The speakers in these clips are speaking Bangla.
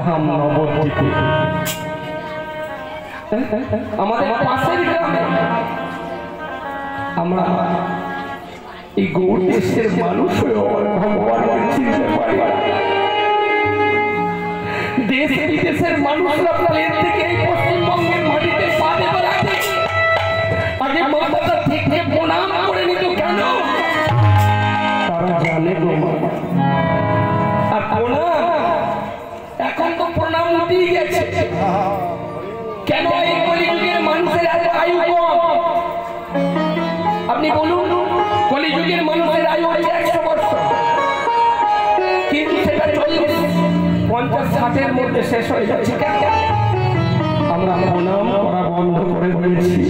ধাম নবদ্বীপে আমাদের পাশের গ্রামে আমরা এই গৌর দেশের মানুষ হয়ে ভগবানকে চিনতে পারি। দেশ বিদেশের মানুষরা প্লেন থেকে এই পশ্চিমবঙ্গের মাটিতে পা দেবার আগে আগে মাথাটা থেকে প্রণাম করে নিত। কেন? তারা জানে গো আর প্রণাম এখন তো প্রণাম উঠেই গেছে। কেন এই কলিযুগের মানুষের এত আয়ু কম? আপনি বলুন, কলিযুগের মানুষের আয়ু হচ্ছে 100 বছর, কিন্তু সেটা 40-50-60-এর মধ্যে শেষ হয়ে যাচ্ছে। আমরা প্রণাম করা বন্ধ করে দিয়েছি।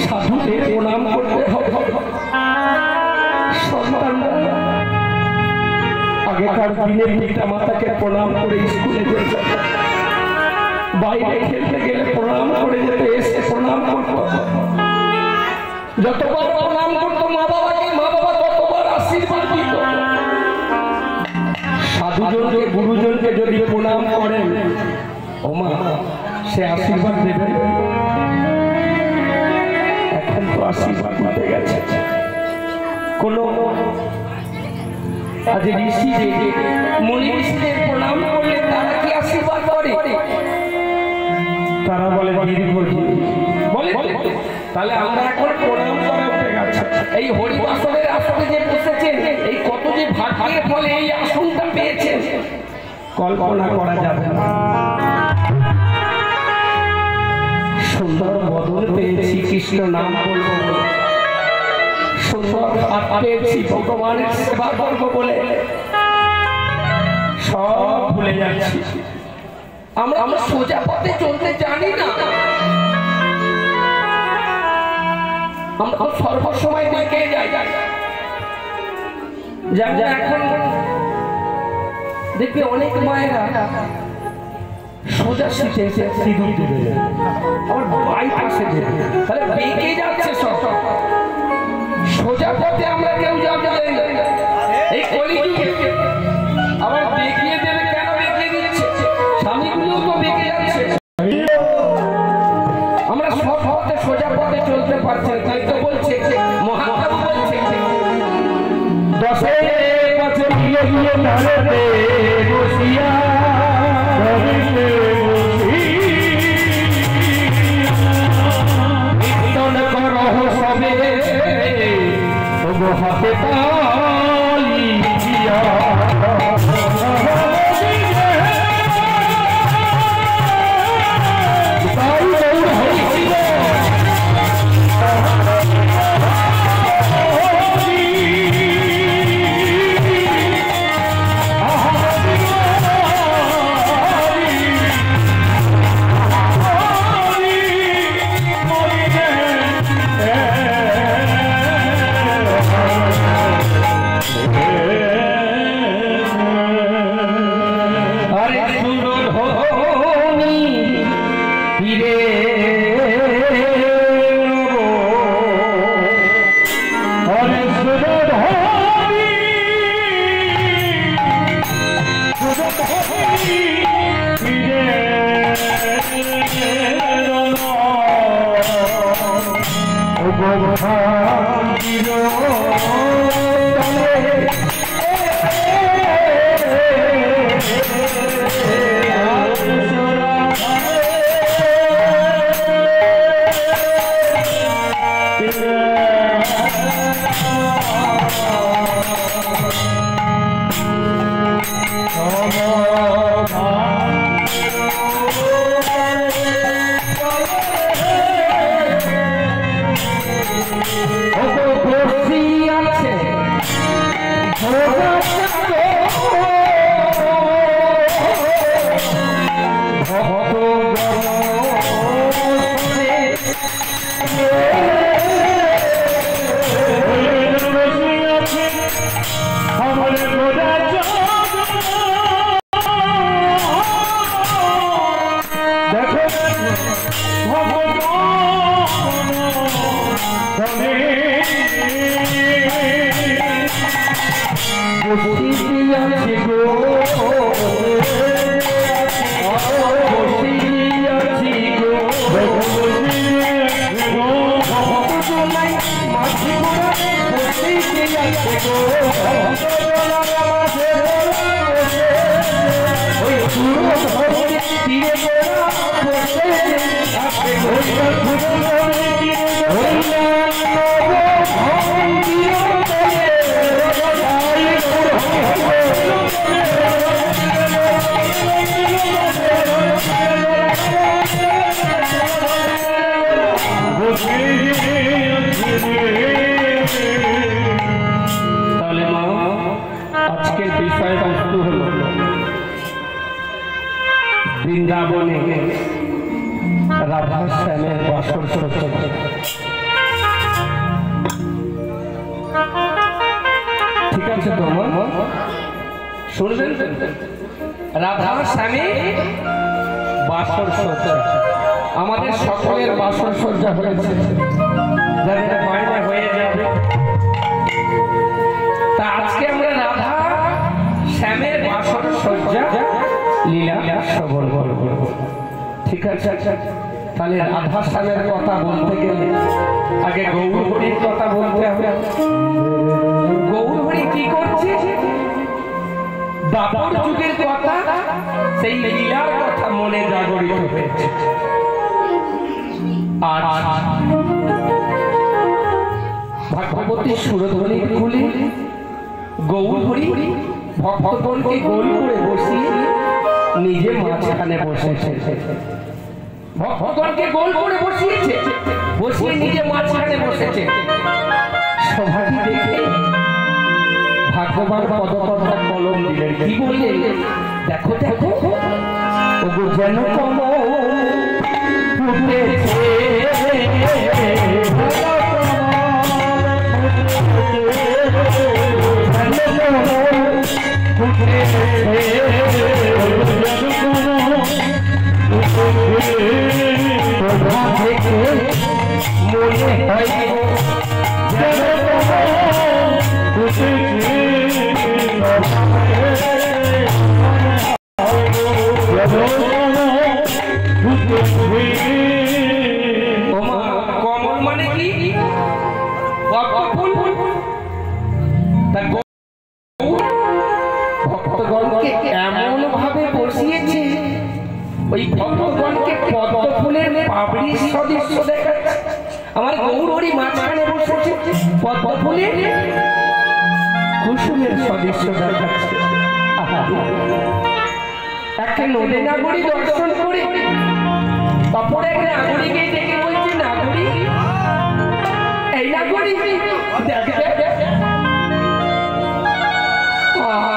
সাধুদের প্রণাম করতে হবে। সন্তানরা আগেকার দিনের পিতা মাতাকে প্রণাম করে স্কুলে যেত, বাইরে খেলতে গেলে প্রণাম করে যেত, এসে প্রণাম করত। যতবার প্রণাম করতো মা বাবাকে, মা বাবা ততবার আশীর্বাদ দিত। সাধুজনকে গুরুজনকে যদি প্রণাম করেন, ও মা সে আশীর্বাদ দেবেন। এখন তো আশীর্বাদ দিতে গেছে কোনো আজ ঋষি মুনি ঋষিদের প্রণাম করলে তারা কি আশীর্বাদ করে? তারা বলে দীর্ঘজীবী বলে। তাহলে আমরা এখন প্রণাম করা উঠে গেছে। এই হরিবাসনের আসনে যে বসেছেন, এই কত যে ভাগ্যের ফলে এই আসনটা পেয়েছেন কল্পনা করা যাবে না। সুন্দর বদন পেয়েছি কৃষ্ণ নাম বলবো, সুন্দর হাত পেয়েছি ভগবানের সেবা করবো বলে সব ভুলে যাচ্ছি। আমরা সোজা পথে চলতে জানি না। আমরা সর্বসময় দেখে যাই। যেমন এখন দেখবে অনেক মায়েরা সোজা শিখে সিঁদুর দিবে, আমার বাইপাসে দেবে, তাহলে বেঁকে যাচ্ছে সব। সোজা পথে আমরা কেউ যাবে না। এই কলিযুগে আবার দেখিয়ে দেবে। কেন দেখিয়ে দিচ্ছে? স্বামীগুলো তো বেঁকে যাচ্ছে। আমরা সব পথে সোজা পথে চলতে পারছি, তাই তো বলছে মহাপ্রভু বলছে দশে কাছে গিয়ে গিয়ে নাড়ে বসিয়া হাতে তালি দিয়া Go বৃন্দাবনে রাধা শ্যামের বাসর চলছে। ঠিক আছে তো শুনবেন, রাধা শ্যামে বাসর সজ্জা, আমাদের সকলের বাসর সজ্জা হয়েছে, যাদের বায়না হয়ে যাবে। তা আজকে আমরা রাধা শ্যামের বাসর সজ্জা লীলা শ্রবণ করব। ঠিক আছে, তাহলে রাধা শ্যামের কথা বলতে গেলে আগে গৌর হরির কথা বলতে হবে। গৌর হরি কি করছে? দাপর যুগের কথা, সেই লীলার কথা মনে জাগরিত হয়েছে। আর ভাগবতী সুরধ্বনি খুলে গৌর হরি ভক্তগণকে গোল করে বসিয়ে নিজে মাঝখানে বসেছে। ভক্তগণকে গোল করে বসিয়েছে, বসিয়ে নিজে মাঝখানে বসেছে। সভাটি দেখে ভাগবান পদকর্তা কলম দিলেন, কি বললেন? দেখো দেখো, ওগো যেন কমল ফুটেছে, মনে হয় কমল মানে কি? ভক্তগণকে এমন ভাবে বসিয়েছে, ওই ভক্তগণকে পদ্ম ফুলের পাপড়ির সদৃশ্য দেখাচ্ছে। আমার গৌর হরি মাঝখানে বসেছে, পদ্ম ফুলের কুসুমের সদৃশ্য দেখাচ্ছে। একটা নদী নাগরী দর্শন করে তারপরে এক নাগরীকে ডেকে বলছে, নাগরী, এই নাগরী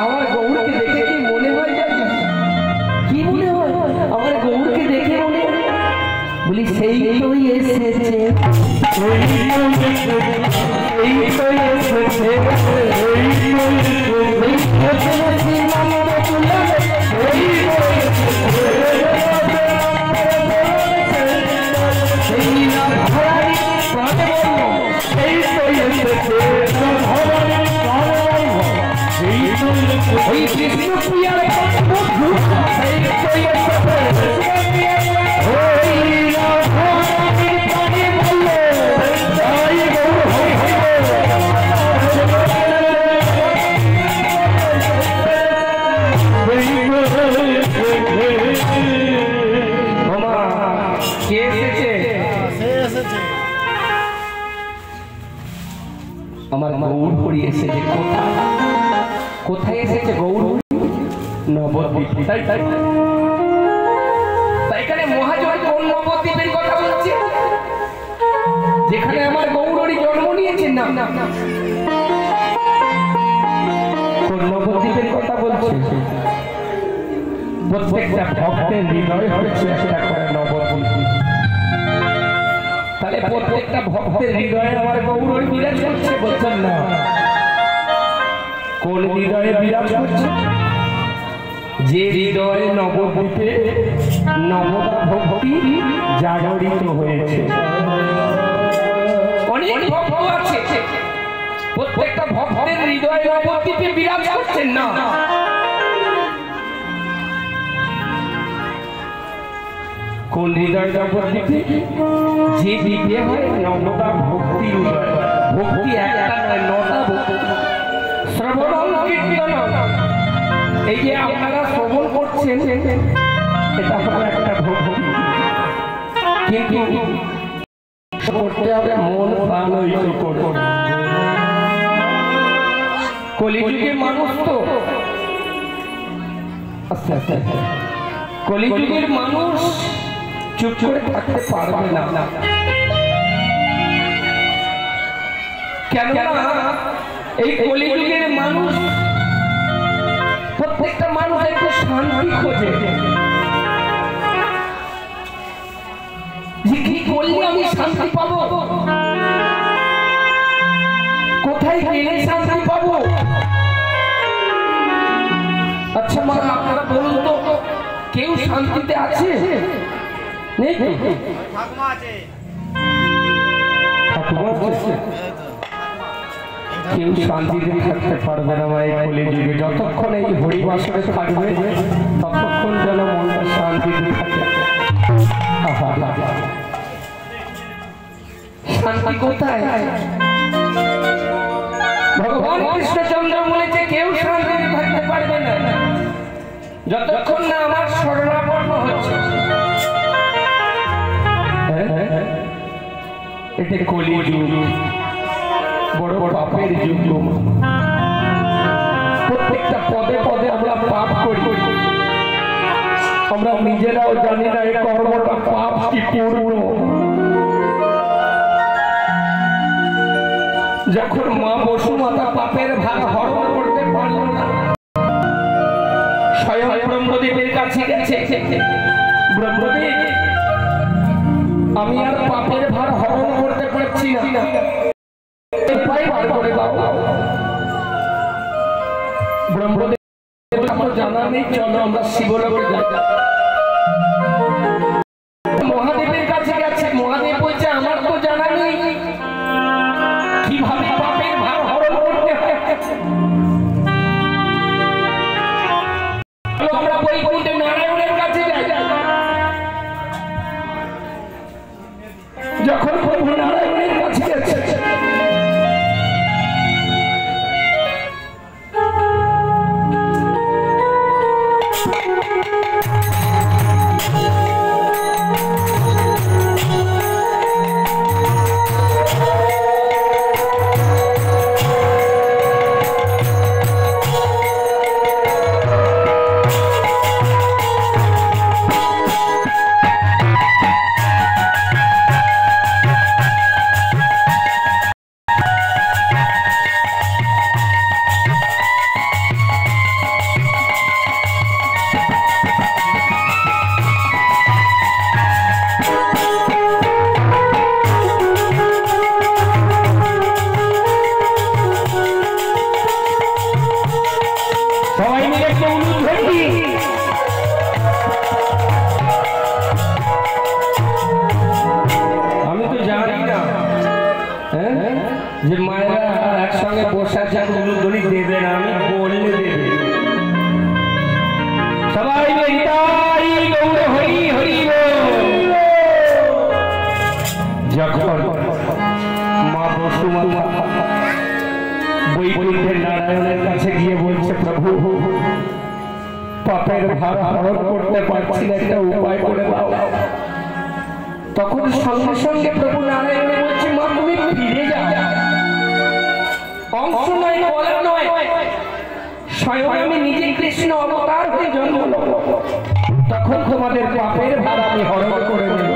আমার গৌরকে দেখে কি মনে হয়? কি মনে হয়? আমার গৌরকে দেখে মনে হয়, বলি সেই তো এসেছে, আমার গৌর হরি এসেছে। কোথায় কোথায় এসেছে গৌর? নবদ্বীপ। তাই তাই এখানে মহাজয় কোন নবদ্বীপের কথা বলছে? যেখানে আমার গৌর হরি জন্ম নিয়েছেন না, কোন নবদ্বীপের কথা বলছে? প্রত্যেকটা ভক্তের হৃদয় হচ্ছে একটা করে নবদ্বীপ। তাহলে প্রত্যেকটা ভক্তের হৃদয়ে আমার গৌর হরি বিরাজ করছে, বলছেন না? কোন হৃদয়ে বিরাজ করছে? যে হৃদয়ে নবদ্বীপে নবদা ভক্তি জাগরিত হয়েছে। অনেক ভক্ত আছে, প্রত্যেকটা ভক্তের হৃদয়ে নবদ্বীপে বিরাজ করছেন না। কোন হৃদয় নবদ্বীপে? যে দ্বীপে হয় নবদা ভক্তি উদয়। ভক্তি একটা নয়, 9টা ভক্তি। শ্রবণ কীর্তন, এই যে আপনারা শ্রবণ করছেন, এটা হলো একটা ভক্তি, কিন্তু করতে হবে মন প্রাণ ঐক্য করে। কলিযুগের মানুষ তো আস্তে আস্তে, কলিযুগের মানুষ চুপ করে থাকতে পারবে না। কেননা এই কলিযুগের মানুষ, প্রত্যেকটা মানুষ একটু শান্তি খোঁজে। করলে আমি শান্তি পাবো? কোথায় গেলে শান্তি পাবো? আচ্ছা মা, আপনারা বলুন তো, কেউ শান্তিতে আছে? নেই তো? কেউ শান্তিতে থাকতে পারবে না ভাই কলিযুগে। যতক্ষণ এই হরিবাসরে থাকবে ততক্ষণ যেন মনটা শান্তিতে থাকে। শান্তি কোথায়? ভগবান কৃষ্ণচন্দ্র বলেছে কেউ শান্তিতে থাকতে পারবে না যতক্ষণ না আমার শরণাপন্ন হচ্ছে। এটা কলিযুগ, বড় পাপের যুগ। প্রত্যেকটা পদে পদে আমরা পাপ করি, আমরা নিজেরাও জানি না এই কর্মটা পাপ কি পূর্ণ। যখন মা বসুমাতা পাপের ভাগ হরণ করতে পারল না, স্বয়ং ব্রহ্মদেবের কাছে গেছে, ব্রহ্মদেব আমি আর পাপের ভার হরণ করতে পারছি না, উপায় বার করে দাও। ব্রহ্মদেব জানা নেই, চলো আমরা শিবলোকে যাই। মহাদেবের কাছে গেছে, মহাদেব বলছে আমার তো জানা নেই কিভাবে পাপের ভার হরণ করতে হয়। আমরা বৈকুণ্ঠ নারায়ণের কাছে যাই। যখন প্রভু নারায়ণের কাছে গেছে, যে মায়েরা একসঙ্গে বসে যান উলুধ্বনি দেবে না, আমি বললে দেবে। সবাই হরি হরি। যখন মা বসুমাতা বৈকুণ্ঠের নারায়ণের কাছে গিয়ে বলছে প্রভু পাপের ভার হরণ করতে পারছি না, একটা উপায় করে দাও। তখন সঙ্গে সঙ্গে প্রভু নারায়ণ বলছে মা তুমি ফিরে যাও, অংশ নয় বলা নয়, স্বয়ং আমি নিজে কৃষ্ণ অবতার হয়ে জন্ম নেব, তখন তোমাদের পাপের ভার আমি হরণ করে দেব।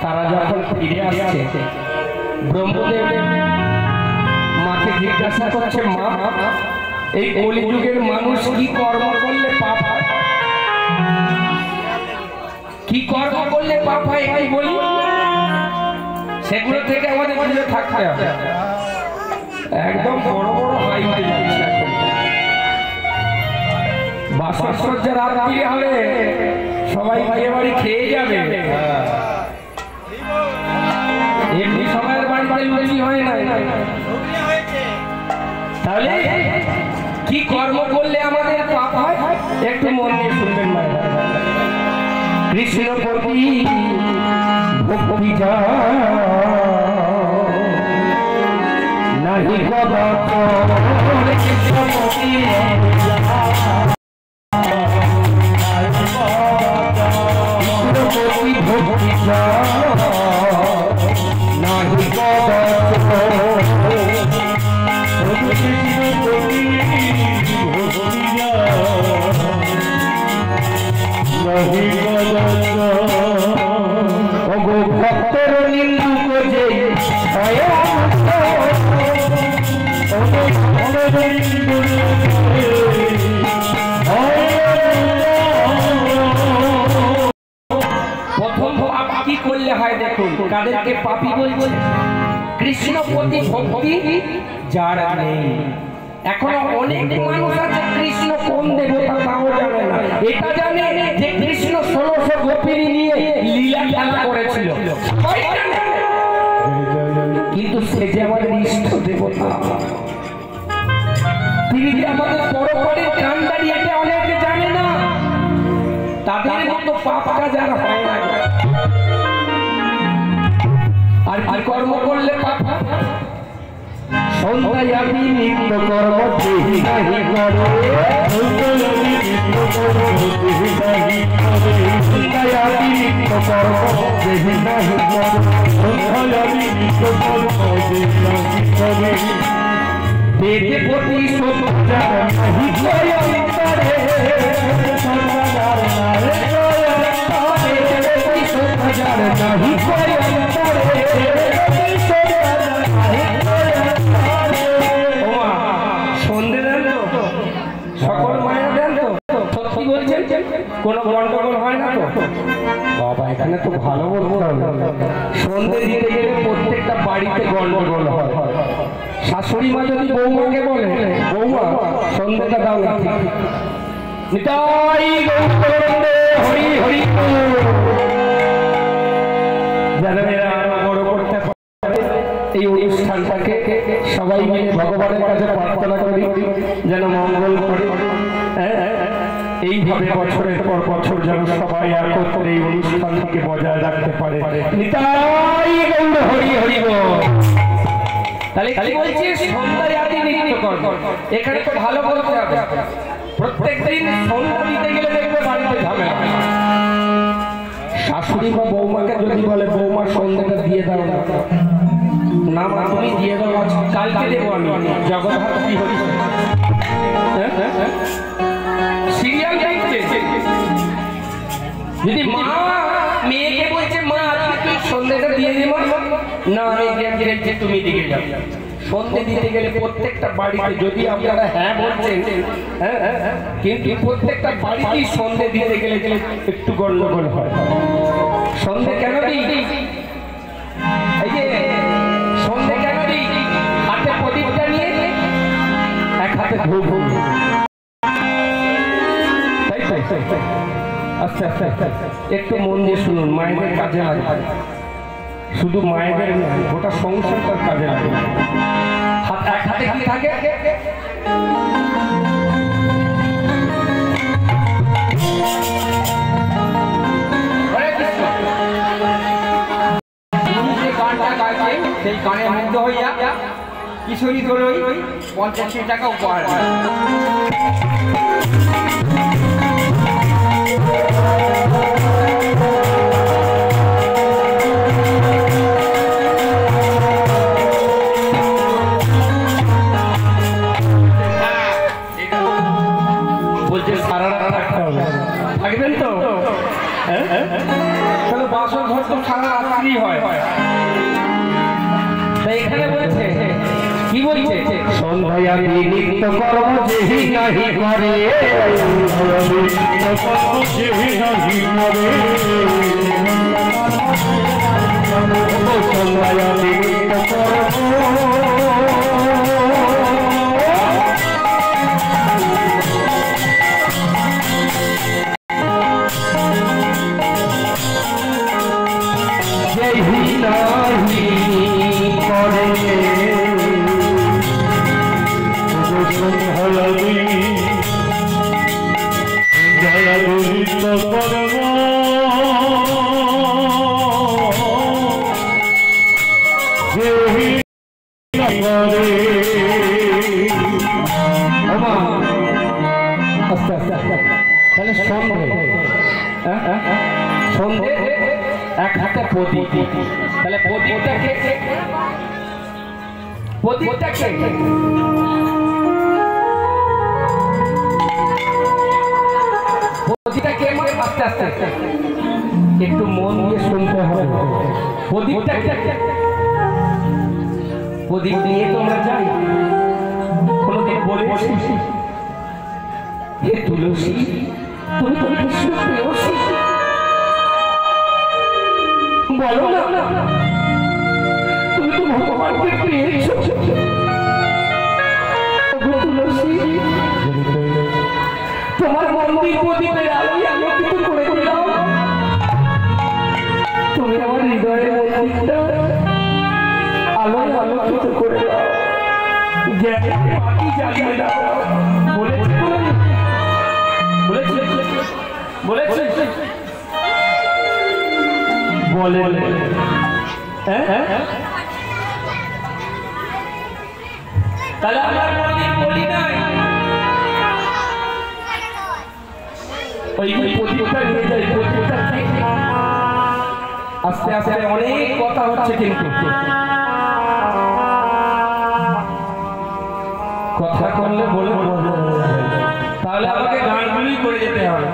তারা যখন ফিরে আসছে, ব্রহ্মদেব মাকে জিজ্ঞাসা করছে মা এই কলিযুগের মানুষ কি কর্ম করলে পাপ হয়? কি কর্ম করলে পাপ হয় এই বলি, সেগুলো থেকে আমাদের দূরে থাকতে হবে। একদম বড় বড় হাই হয়ে যাচ্ছে, বাসসজ্জা রাত্রি হলে সবাই বিয়ে বাড়ি খেয়ে যাবে, এমনি সবার বাড়িতে লুচি হয় না। তাহলে কি কর্ম করলে আমাদের পাপ হয় একটু মন দিয়ে শুনবেন মায়েরা। কৃষ্ণ প্রতি ভক্তি নাহি কদাচ, কৃষ্ণ প্রতি ভক্তি নাহি কদাচ, ভক্তের নিন্দু যে প্রথম হয় দেখুন কাদেরকে পাপী বলছে কৃষ্ণ প্রতি ভক্তি যার নেই এখনো অনেক মানুষ আছে কৃষ্ণ কোন দেবতা তাও জানে না এটা জানে যে কৃষ্ণ 1600 গোপিনী নিয়ে লীলা খেলা করেছিল কিন্তু সে যে আমাদের ইষ্ট দেবতা তিনি যে আমাদের পরপরের কান্ডারি এটা অনেকে জানে না তাদের মতো পাপ কাজ আর হয় না আর কি কর্ম করলে পাপ সন্ধ্যায় আমি নিত্য কর্ম দেহি নাহি করে সন্ধ্যায় আমি নিত্য কর্ম দেহি নাহি করে সন্ধ্যায় আমি নিত্য কর্ম দেহি নাহি করে দেহে প্রতি সন্ধ্যার নাহি করে অন্তরে সন্ধ্যার নাহি করে অন্তরে সকল মায়ের দেন তো সত্যি বলছেন কোনো গন্ডগোল হয় না তো বাবা এখানে তো ভালো বলতে হবে সন্ধে দিতে গেলে প্রত্যেকটা বাড়িতে গন্ডগোল হয় শাশুড়ি মা যদি বৌমাকে বলে বৌমা সন্ধেটা দাও না নিতাই গৌরবন্দে হরি হরি যারা এরা বড় করতে এই অনুষ্ঠানটাকে সবাই মিলে ভগবানের কাছে প্রার্থনা করি যেন মঙ্গল করে এইভাবে বছরের পর বছর যেন সবাই একত্রে এই অনুষ্ঠানটিকে বজায় রাখতে পারে নিতাই গৌর হরি হরি বল তাহলে কি বলছি সন্ধ্যায় আদি নৃত্য কর্ম এখানে তো ভালো বলতে হবে প্রত্যেকদিন সন্ধ্যা দিতে গেলে দেখবে বাড়িতে ঝামেলা শাশুড়ি বা বৌমাকে যদি বলে বৌমা সন্ধ্যাটা দিয়ে দাও না না মা তুমি দিয়ে দাও আজ কালকে দেবো আমি জগন্নাথ কি হরি সিরিয়াল দেখছে যদি মা মেয়েকে বলছে মা তুই সন্ধ্যাটা দিয়ে দেবো না আমি দেখছি তুমি দিকে যাও সন্ধ্যে দিতে গেলে প্রত্যেকটা বাড়িতে যদি আপনারা হ্যাঁ বলছেন কিন্তু প্রত্যেকটা বাড়িতেই সন্ধ্যে দিতে গেলে একটু গন্ডগোল হয় সন্ধ্যে কেন দিই এই যে সন্ধ্যে কেন দিই হাতে প্রদীপটা নিয়ে এক হাতে ধূপ তাই তাই আচ্ছা আচ্ছা একটু মন দিয়ে শুনুন মায়েদের কাজে লাগে শুধু মায়েদের গোটা সংসারটার কাজে লাগে এক হাতে কি থাকে সেই গানে মুগ্ধ হইয়া কিশোরী দোলই 50 টাকা উপহার বলছে সারা রাত থাকতে হবে থাকবেন তো তাহলে বাসর ঘর তো সারা রাত্রি হয় এখানে বলছে কি বলছে সন্ধ্যায় আমি নিত্য কর্ম যেহি নাহি করে সন্ধ্যায় আমি নিত্য কর্ম সন্ধে এক হাতে প্রদীপ তাহলে প্রদীপটাকে আস্তে আস্তে একটু মন দিয়ে শুনতে হবে প্রদীপ নিয়ে তোমরা যাই কোনদিন বলেছি হে তুলসী তুমি তো কৃষ্ণ প্রেয়সী বলো না তুমি তো ভগবানকে পেয়েছো। তুলসী তোমার মন্দির প্রদীপের আলোয় আলোকিত করে দিলাম। তুমি আমার হৃদয়ের মন্দিরটা আলোয় আলোকিত করে দাও, জ্ঞানের বাতি জ্বালিয়ে দাও। বলেছে বলে তাহলে আমার মন্দির বলি নাই, ওই প্রদীপটা নিয়ে যাই। প্রদীপটা আস্তে আস্তে অনেক কথা হচ্ছে, কিন্তু কথা করলে বলে তাহলে আমাকে গানগুলি করে যেতে হবে।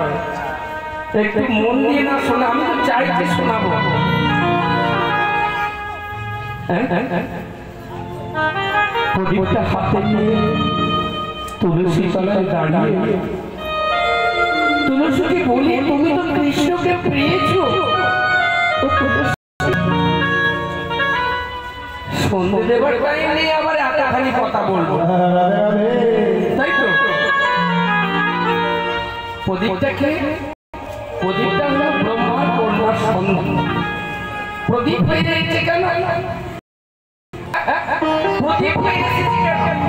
একটু মন দিয়ে না শোনা, আমি তো চাইছি শোনাবো। প্রদীপটা হাতে নিয়ে তুলসী তলায় দাঁড়িয়ে তুলসীকে বলি, তুমি তো কৃষ্ণকে পেয়েছো। সন্ধ্যে দেবার টাইম নেই, আবার এতখানি কথা বলবো, তাই তো? প্রদীপটাকে, প্রদীপটা হলো ব্রহ্মার কন্যা সন্ধ্যা। প্রদীপ হয়ে যাচ্ছে কেন? প্রদীপ হয়ে যাচ্ছে কেন?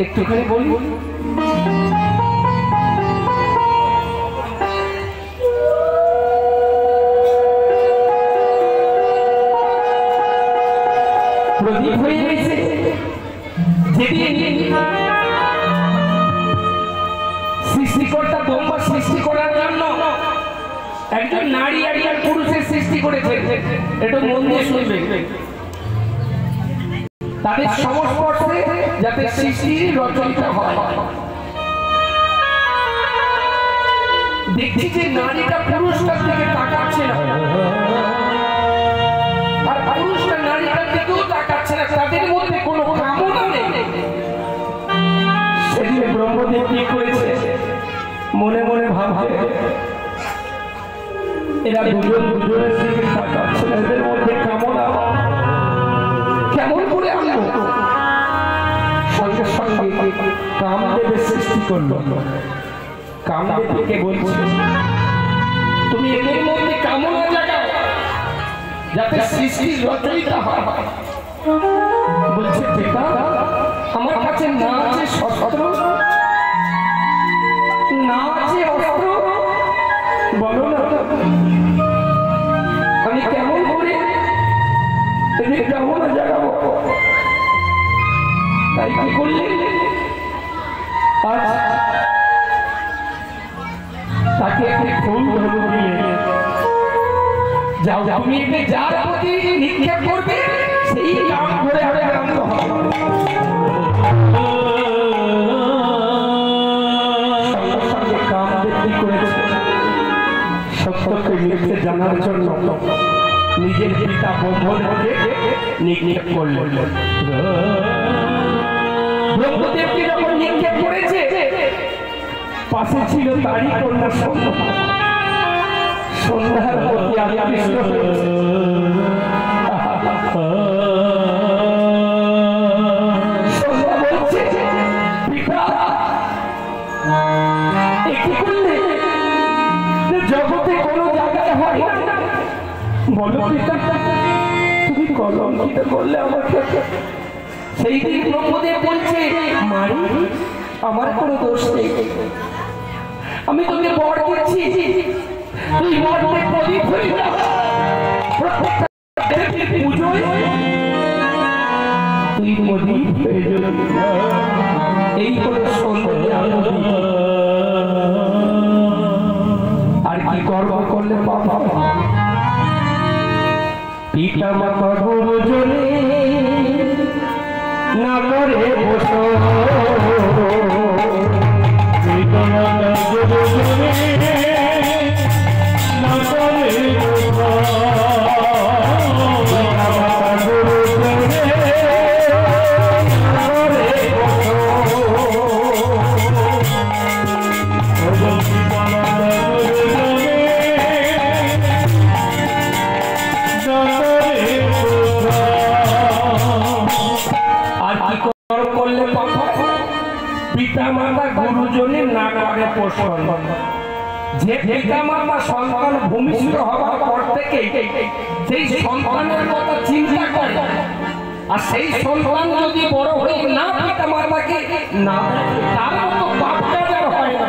একটুখানি বলি। প্রদীপ হয়ে গেছে যেদিন সৃষ্টিকর্তা ব্রহ্মা সৃষ্টি করার জন্য একজন নারী একজন পুরুষের সৃষ্টি করেছে। একটু মন দিয়ে শুনবেন। তাদের সংস্পর্শে যাতে সৃষ্টির রচনা হয়। দেখছি যে নারীটা পুরুষটার দিকে তাকাচ্ছে না, আর পুরুষটা নারীটার দিকেও তাকাচ্ছে না, তাদের মধ্যে কোনো কামনা নেই। সেদিন ব্রহ্মদেব কি করেছে? মনে মনে ভাবছে এরা দুজন দুজনের দিকে তাকাচ্ছে না, এদের মধ্যে কামনা কেমন করে আনবো? সঙ্গে সঙ্গে কামদেবের সৃষ্টি করলো। কামদেবকে বলছে তুমি এদের মধ্যে কামনা জাগাও যাতে সৃষ্টির রচয়িতা হয়। বলছে পিতা, আমার কাছে না আছে শস্ত্র, না আছে অস্ত্র, বলো না আমি কেমন করে এদের কামনা জাগাবো? তাই কি করলে? তাকে একটি ফুল ধরে দিলে, যাও তুমি একে যার প্রতি নিক্ষেপ করবে সেই কাম করে হবে আনন্দ হবে। সঙ্গে সঙ্গে কামদেব কি করেছে? সত্যকে মিথ্যে জানার জন্য নিজের পিতা ব্রহ্মদেবকে নিক্ষেপ করলেন। ব্রহ্মদেবকে যখন নিক্ষেপ করেছে, পাশে ছিল তারই কন্যা সন্ধ্যা। সন্ধ্যার প্রতি আকৃষ্ট হয়েছে। সন্ধ্যা বলছে, পিতা কি করলে? জগতে কোনো জায়গায় হয় না, বলো পিতা তুমি কলঙ্কিত করলে আমাকে। সেই দিন ব্রহ্মদেব বলছে, মারি আমার কোনো দোষ নেই, আমি তোকে বর দিচ্ছি, তুই মর্তে প্রদীপ হয়ে যা। প্রত্যেকটা দেবীর পুজোয় তুই প্রদীপ হয়ে যাবি। এই হলো সৌন্দর্য। আর কি কর্ম করলে পাপ? পিতা মাতা গুরুজনে না করে বসো, পিতা মাতা গুরুজনে না করে বসো, পিতা মাতা গুরুজনে না করে বসো, পিতা মাতা গুরুজনে পিতা মাতা গুরুজনের না করে পোষণ। যে পিতা মাতা সন্তান ভূমিষ্ঠ হওয়ার পর থেকে সেই সন্তানের কথা চিন্তা করে, আর সেই সন্তান যদি বড় হয়ে না পিতা মাতাকে না তার মতো বাপ কাজার হয় না।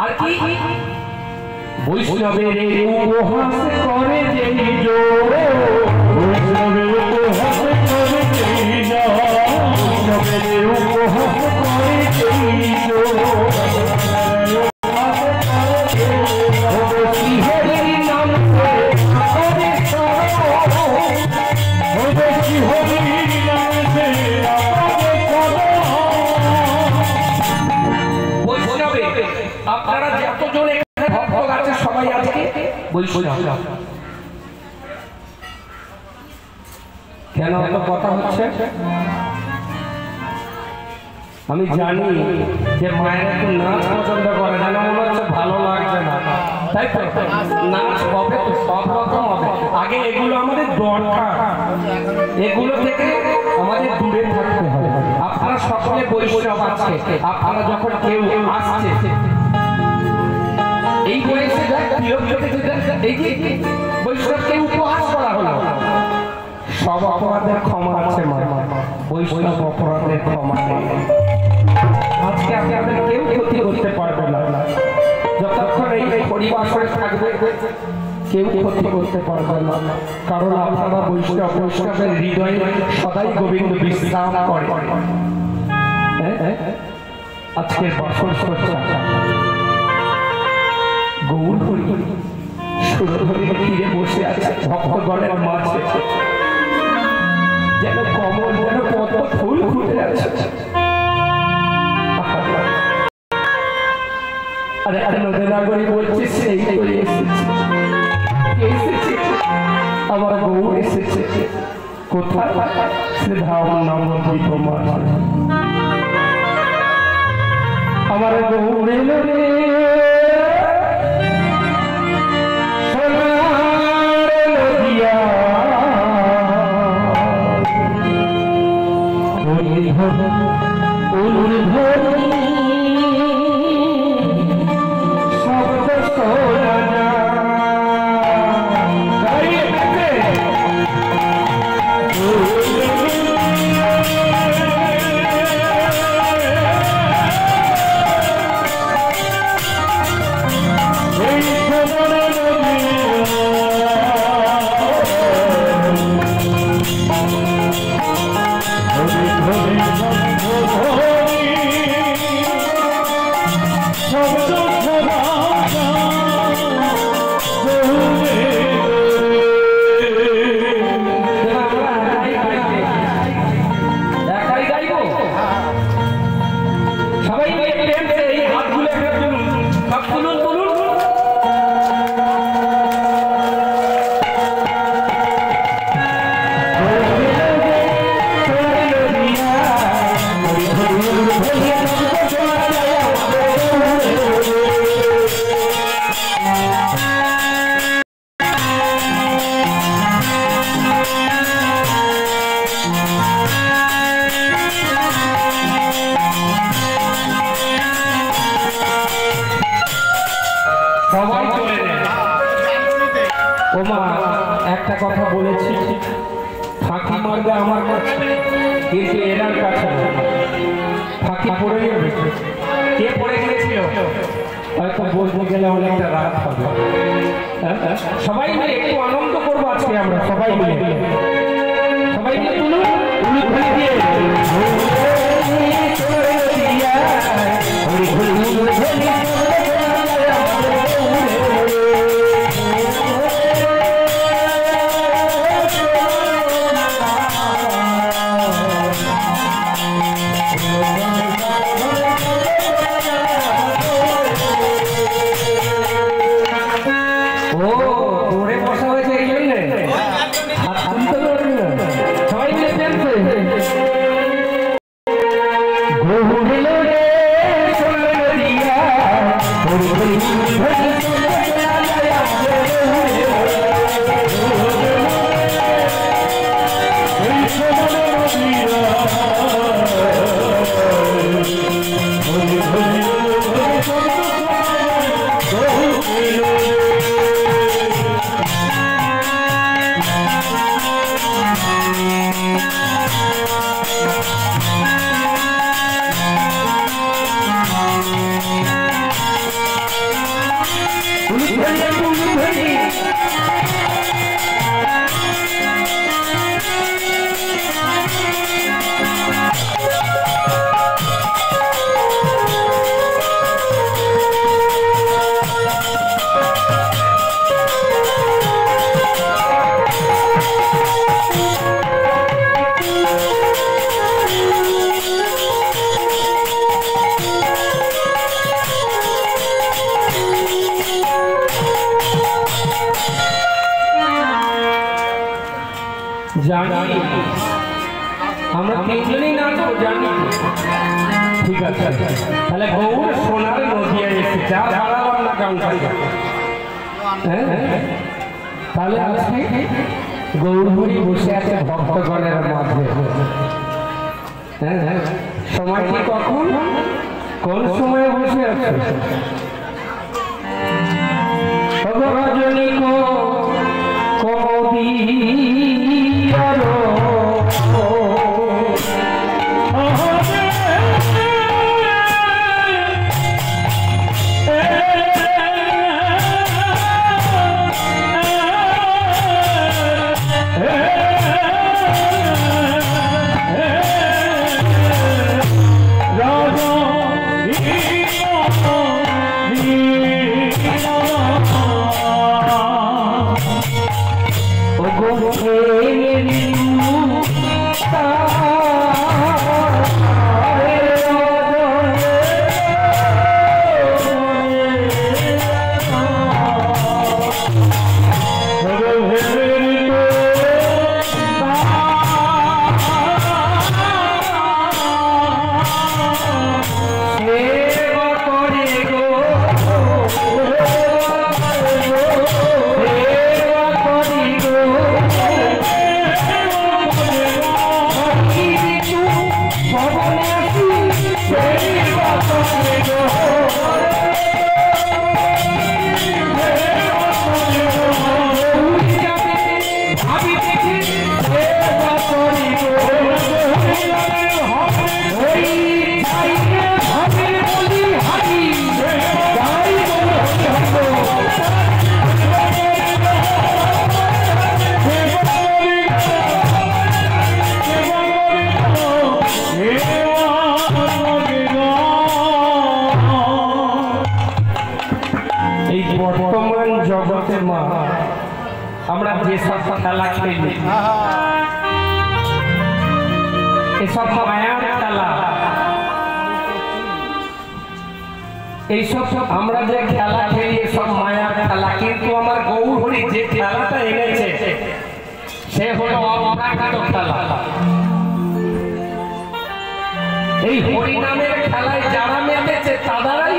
আর কি বৈষ্ণবের উপহাস করে যে নিজ, বৈষ্ণবের উপহাস করে যে নিজ, বৈষ্ণবের উপহাস করে যে নিজ, আপনারা যতজন ভক্ত আছে সবাই আজকে বৈষ্ণব। কেন এত কথা হচ্ছে? আমি জানি যে মায়ের একটু নাচ পছন্দ করে না, মনে হচ্ছে ভালো লাগছে না, তাই তো? নাচ হবে তো সব রকম হবে, আগে এগুলো আমাদের দরকার, এগুলো থেকে আমাদের দূরে থাকতে হবে। আপনারা সকলে বৈষ্ণব আছে, আপনারা যখন কেউ আসছে এই বয়সে এই যে বৈষ্ণবকে উপহাস করা হলো, সব অপরাধের ক্ষমা আছে মা, বৈষ্ণব অপরাধের ক্ষমা নেই। আজকে আপনাদের কেউ ক্ষতি করতে পারবে না, যতক্ষণ এই পরিবাসে থাকবে কেউ ক্ষতি করতে পারবে না, কারণ আপনারা বৈষ্ণব, বৈষ্ণবের হৃদয়ে সদাই গোবিন্দ বিশ্রাম করে। আজকের বছর গৌর হরি সুরধরের তীরে বসে আছে ভক্তগণের মাঝে, যেন কমল, যেন পদ্ম ফুল ফুটে আছে। আরে আরে নদেনাগরী বলছে সেই করে এসেছে, আমার গৌর এসেছে কোথায়? সে ধাম নবদ্বীপ মাঝে আমার গৌর এলো রে, একটা কথা বলেছি, ফাঁকি মারবে আমার কাছে, কিন্তু এনার কাছে ফাঁকি পড়ে যাবে। কে পড়ে গিয়েছিল হয়তো বলতে গেলে অনেকটা রাত হবে। সবাই মিলে একটু আনন্দ করবো আজকে আমরা, সবাই মিলে জানি আমরা তিনজনই না তো জানি। ঠিক আছে, তাহলে গৌর সোনার নদিয়া এসে যা বাড়াবার না কাউন্টার। হ্যাঁ, তাহলে আজকে গৌরহরি বসে আছে ভক্তগণের মধ্যে। হ্যাঁ, সময়টি কখন, কোন সময়ে বসে আছে? রজনী আমরা যে সব খেলা খেলি, এসব মায়ার খেলা, এইসব আমরা যে খেলা খেলি এসব মায়ার খেলা। কিন্তু আমার গৌরহরি যে খেলাটা এনেছে সে হলো অপ্রাকৃত খেলা। এই হরিনামের খেলায় যারা মেতেছে তারাই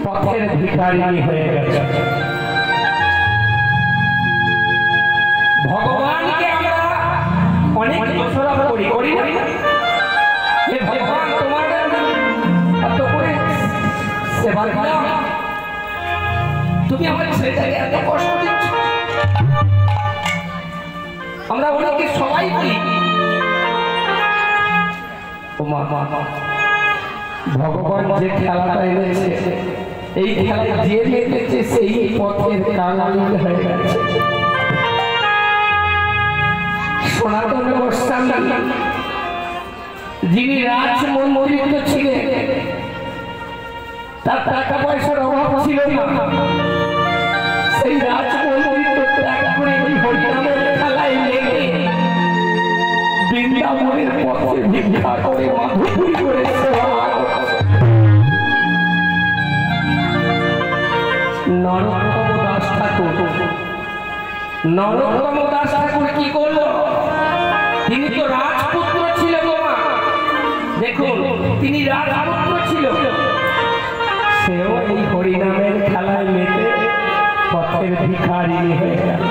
পথের ভিখারিণী হয়ে গেছে। ভগবানকে আমরা অনেক দোষারোপ করি, করি না? হে ভগবান, তোমার এত করে সেবা করলাম, তুমি আমার ছেলেটাকে এত কষ্ট দিচ্ছ। আমরা অনেকে সবাই বলি, ভগবান যে খেলাটা এনেছে এই খেলায় যে মেতেছে সেই পথের কাঙাল হয়ে গেছে। সনাতন গোস্বামী যিনি রাজমন্ত্রিত ছিলেন, তার টাকা পয়সার অভাব ছিল না, সেই রাজমন্ত্রিত ত্যাগ করে এই হরিনামের খেলায় লেগে বৃন্দাবনের পথে ভিক্ষা করে মাধুরী করে সেবা করছে। নরোত্তম দাস ঠাকুর, নরোত্তম দাস ঠাকুর কি করলো? তিনি তো রাজপুত্র ছিল বাবা, দেখুন তিনি রাজপুত্র ছিল, সেও এই হরিনামের খেলায় মেতে পথের ভিখারিণী হয়ে গেল।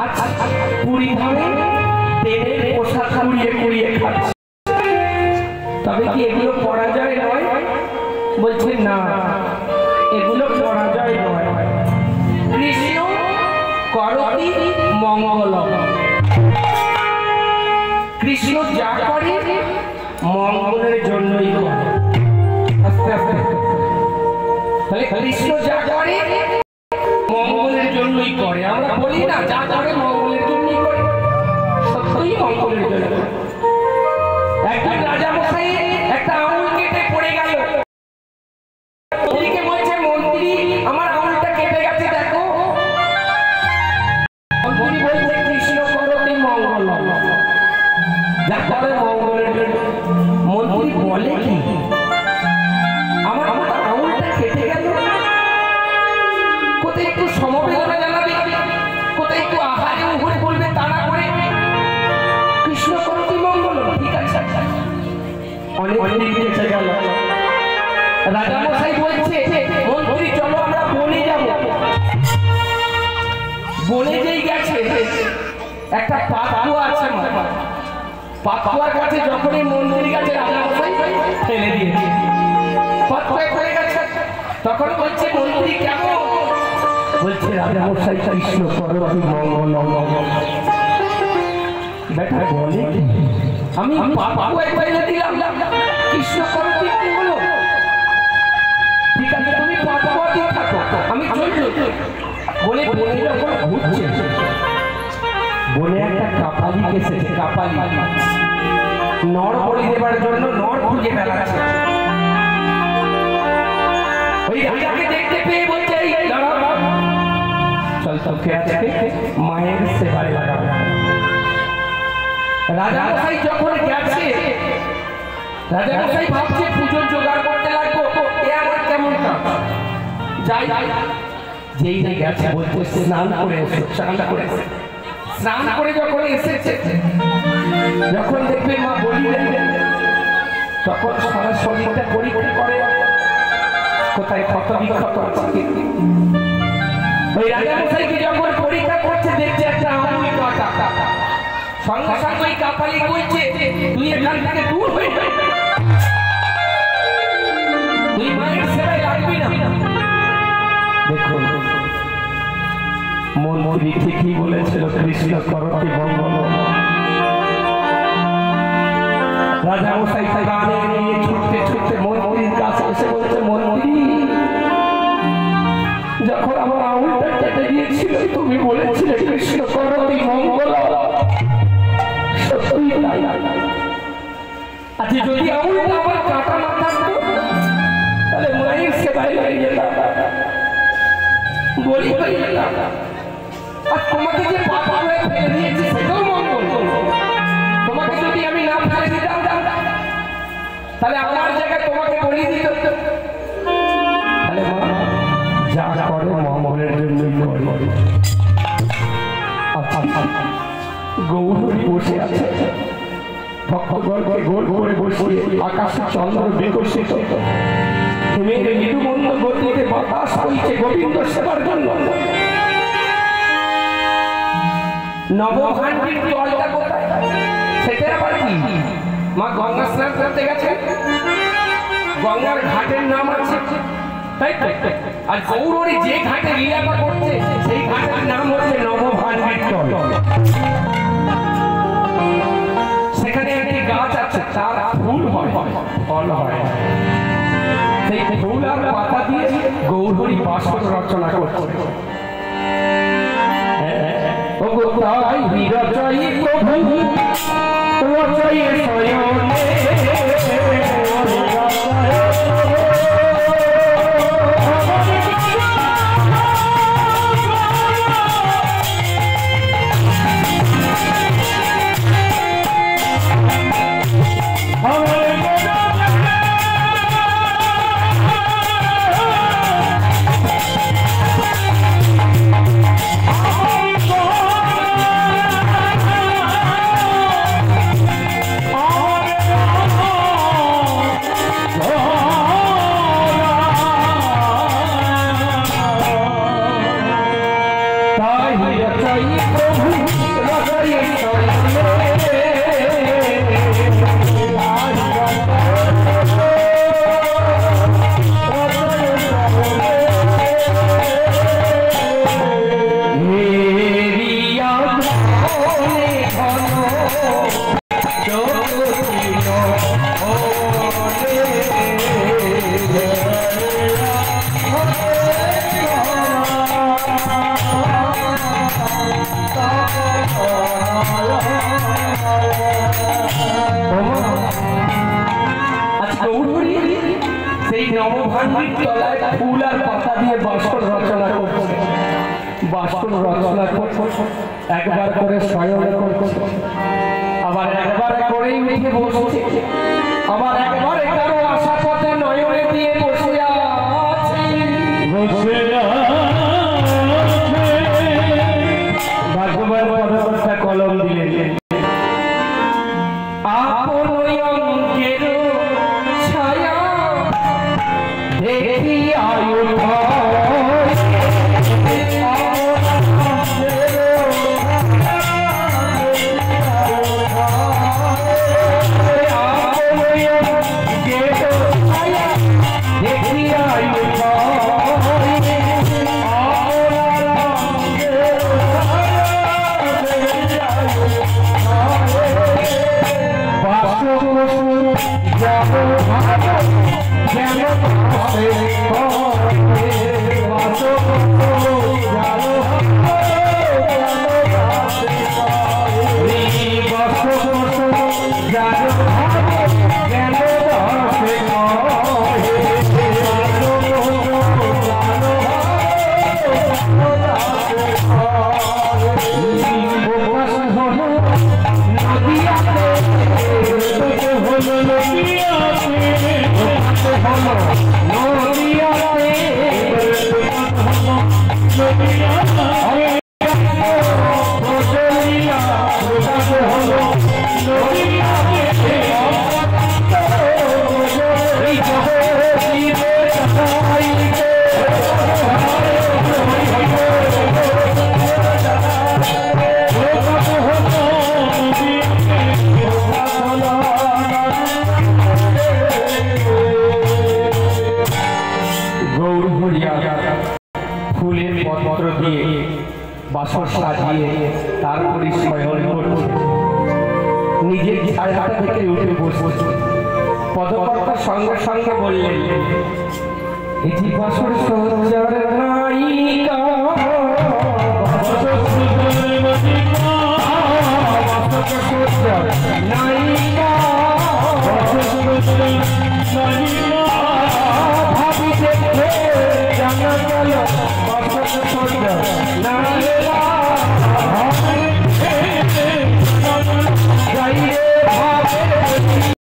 আচ্ছা পুরী ধামে তেলের পোশাক কুড়িয়ে কুড়িয়ে খাচ্ছে, তবে কি এগুলো পরাজয় নয়? বলছে না, এগুলো পরাজয় নয়। কৃষ্ণ করতি মঙ্গলম, কৃষ্ণ যা করে মঙ্গলের জন্যই করে। আস্তে আস্তে তাহলে কৃষ্ণ যা করে মঙ্গলের জন্যই করে। আমরা বলি না যা করে মঙ্গলের জন্যই করে, সত্যই মঙ্গলের জন্য। একজন রাজা মশাই একটা আঙুল কেটে পড়ে গেল, ওদিকে বলছে মন্ত্রী আমার আঙুলটা কেটে গেছে দেখো। মন্ত্রী বলছে কৃষ্ণ করতি মঙ্গলম, যা করে মঙ্গলের জন্য। মন্ত্রী বলে কি আমার আঙুলটা কেটে গেল, কোথায় একটু সমবেদনা জানাবে, কোথায় একটু আহারে উহুর বলবে, তারা করে কৃষ্ণ করতি মঙ্গলম। ঠিক আছে, অনেক দিন কেটে গেল। রাজা মশাই বলছে মন্ত্রী চলো আমরা বনে যাব। বনে যেই গেছে একটা পাকুয়া আছে, পাকুয়ার কাছে যখনই মন্ত্রীর কাছে রাজা মশাই ফেলে দিয়েছে, পাকুয়ায় পড়ে গেছে। তখন বলছে মন্ত্রী কেমন? বলছে রাজা মশাই কৃষ্ণ করতি মঙ্গলম। বেটা বলে আমি পাকুয়ায় ফেলে দিলাম, কৃষ্ণ করতি মঙ্গলম। ঠিক আছে তুমি পাকুয়াতে থাকো, আমি চলছি। বলে বনে যখন ঘুরছে, বনে একটা কাপালি এসেছে। কাপালি নর বলি দেবার জন্য নর খুঁজে বেড়াচ্ছে। ওই রাজাকে দেখতে পেয়ে বলছে চল তোকে আজকে মায়ের সেবায় লাগাবো। রাজা মশাই যখন গেছে, রাজা মশাই ভাবছে পুজোর জোগাড় করতে লাগবো, এ আমার কেমন কাজ। যাই যেই গেছে বলতে স্নান করে এসে, স্নান করে এসে, স্নান করে যখন এসেছে, যখন দেখবে মা বলিলেন, তখন সারা শরীরটা পরীক্ষা করে কোথায় ক্ষত বিক্ষত আছে। ওই রাজা মশাইকে যখন পরীক্ষা করছে দেখছে একটা আঙুল কাটা। সঙ্গে সঙ্গে ওই কাপালি বলছে তুই এখান থেকে দূর হয়ে যা, তুই মায়ের সেবায় লাগবি না। দেখুন মন্ত্রী ঠিকই বলেছিল কৃষ্ণ করতি মঙ্গলম। রাজা মশাই গানে নিয়ে ছুটতে ছুটতে মন্ত্রীর কাছে এসে বলছে মন্ত্রী যখন আমার আঙুলটা কেটে গিয়েছিল তুমি বলেছিলে কৃষ্ণ করতি মঙ্গলম, সত্যই তাই। আচ্ছা যদি আঙুলটা আমার কাটা না থাকতো তাহলে মায়ের সেবায় লাগিয়ে যেতাম, বলি হয়ে যেতাম। আর তোমাকে যে পাপা হয়ে ফেলে দিয়েছি সেটাও মঙ্গল। তোমাকে যদি আমি না ফেলে দিতাম তাহলে আমার জায়গায় তোমাকে বলি দিত। তাহলে যা করে মঙ্গলের জন্য করে। গৌরী বসে আছে, ভক্তগণকে গোল করে বসিয়ে আকাশে চন্দ্র বিকশিত, হিমের মৃদুমন্দ গতিতে বাতাস বইছে গোবিন্দ সেবার জন্য। নবভান্ডির জলটা কোথায়? সেটা আবার কি? মা গঙ্গা স্নান করতে গেছে, গঙ্গার ঘাটের নাম আছে, তাই তো? আর গৌরী যে ঘাটে লীলাটা করছে সেই ঘাটের নাম হচ্ছে নবভান্ডির জল। সেখানে একটি গাছ আছে, তার ফুল হয়, ফল হয়। সেই ফুল আর পাতা দিয়ে গৌরী বাসন রচনা করছে। তাই বিরচয়ী প্রভু রচয়ী স্বয়নে रचाई प्रभु रचाई फूल और पाता दिए बाष्पन रचना बाष्पन रचना एक बार करे स्वयं আবার একবার করেই উঠে বসছে আবার একবার কারো আশা পথে নয়নে দিয়ে বসে আছে ভাগ্যবান পদকর্তা কলম দিলেন আপন অঙ্কের ছায়া দেখি আয়ু पदकर्ता संगे संगे बोलें इति बासुर सोचार नायिका नायिका भाभी देखे जाना चलो बासुर सोचार नायिका जाइए भाभी